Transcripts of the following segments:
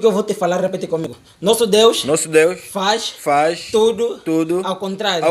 Eu vou te falar, repete comigo. Nosso Deus faz tudo ao contrário.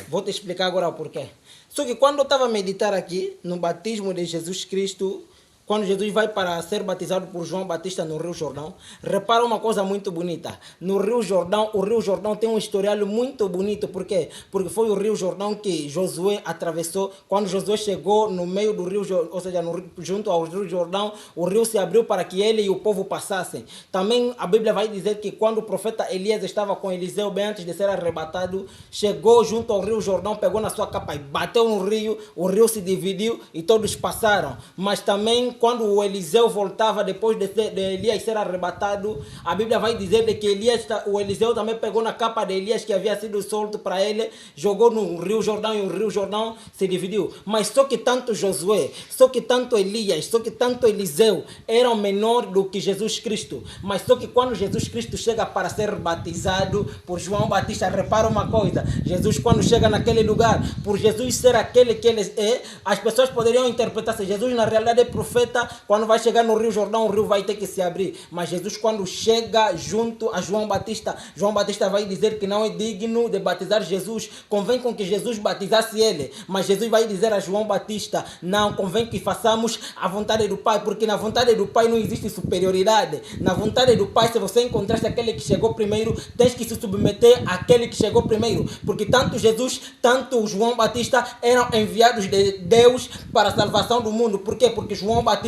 Vou te explicar agora o porquê. Só que quando eu estava a meditar aqui, no batismo de Jesus Cristo, quando Jesus vai para ser batizado por João Batista no Rio Jordão, repara uma coisa muito bonita. No Rio Jordão, o Rio Jordão tem um historial muito bonito. Por quê? Porque foi o Rio Jordão que Josué atravessou. Quando Josué chegou no meio do Rio, ou seja, junto ao Rio Jordão, o rio se abriu para que ele e o povo passassem. Também a Bíblia vai dizer que quando o profeta Elias estava com Eliseu, bem antes de ser arrebatado, chegou junto ao Rio Jordão, pegou na sua capa e bateu no rio, o rio se dividiu e todos passaram. Mas também quando o Eliseu voltava depois de Elias ser arrebatado, a Bíblia vai dizer que o Eliseu também pegou na capa de Elias que havia sido solto para ele, jogou no Rio Jordão e o Rio Jordão se dividiu. Mas só que tanto Josué, só que tanto Elias, só que tanto Eliseu eram menor do que Jesus Cristo. Mas só que quando Jesus Cristo chega para ser batizado por João Batista, repara uma coisa, Jesus quando chega naquele lugar, por Jesus ser aquele que ele é, as pessoas poderiam interpretar se Jesus na realidade é profeta. Quando vai chegar no Rio Jordão, o rio vai ter que se abrir. Mas Jesus quando chega junto a João Batista vai dizer que não é digno de batizar Jesus. Convém com que Jesus batizasse ele. Mas Jesus vai dizer a João Batista, não, convém que façamos a vontade do Pai, porque na vontade do Pai não existe superioridade. Na vontade do Pai, se você encontrasse aquele que chegou primeiro, tens que se submeter àquele que chegou primeiro. Porque tanto Jesus, tanto João Batista eram enviados de Deus para a salvação do mundo. Por quê? Porque João Batista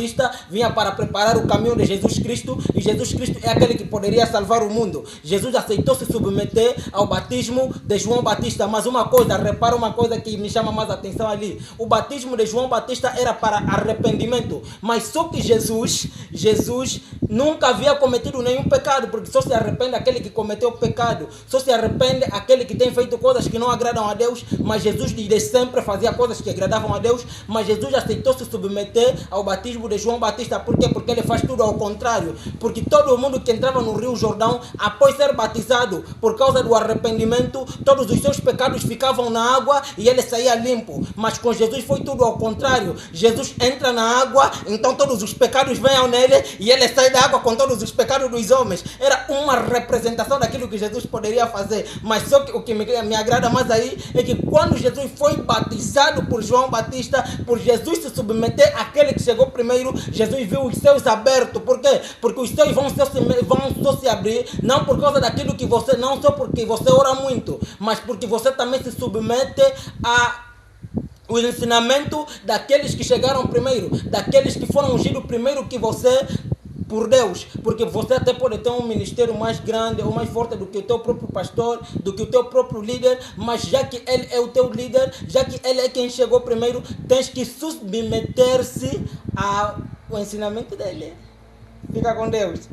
vinha para preparar o caminho de Jesus Cristo, e Jesus Cristo é aquele que poderia salvar o mundo. Jesus aceitou se submeter ao batismo de João Batista. Mas uma coisa, repara uma coisa que me chama mais atenção ali. O batismo de João Batista era para arrependimento, mas só que Jesus nunca havia cometido nenhum pecado, porque só se arrepende aquele que cometeu pecado, só se arrepende aquele que tem feito coisas que não agradam a Deus. Mas Jesus desde sempre fazia coisas que agradavam a Deus. Mas Jesus aceitou se submeter ao batismo de João Batista. Por quê? Porque ele faz tudo ao contrário. Porque todo mundo que entrava no Rio Jordão, após ser batizado, por causa do arrependimento, todos os seus pecados ficavam na água e ele saía limpo. Mas com Jesus foi tudo ao contrário. Jesus entra na água, então todos os pecados vêm nele e ele sai da água com todos os pecados dos homens. Era uma representação daquilo que Jesus poderia fazer. Mas só que o que me agrada mais aí é que quando Jesus foi batizado por João Batista, por Jesus se submeter àquele que chegou primeiro, Jesus viu os céus abertos. Por quê? Porque os céus vão só se abrir, não por causa daquilo que você, não só porque você ora muito, mas porque você também se submete o ensinamento daqueles que chegaram primeiro, daqueles que foram ungidos primeiro que você por Deus. Porque você até pode ter um ministério mais grande ou mais forte do que o teu próprio pastor, do que o teu próprio líder, mas já que ele é o teu líder, já que ele é quem chegou primeiro, tens que submeter-se ao ensinamento dele. Fica com Deus.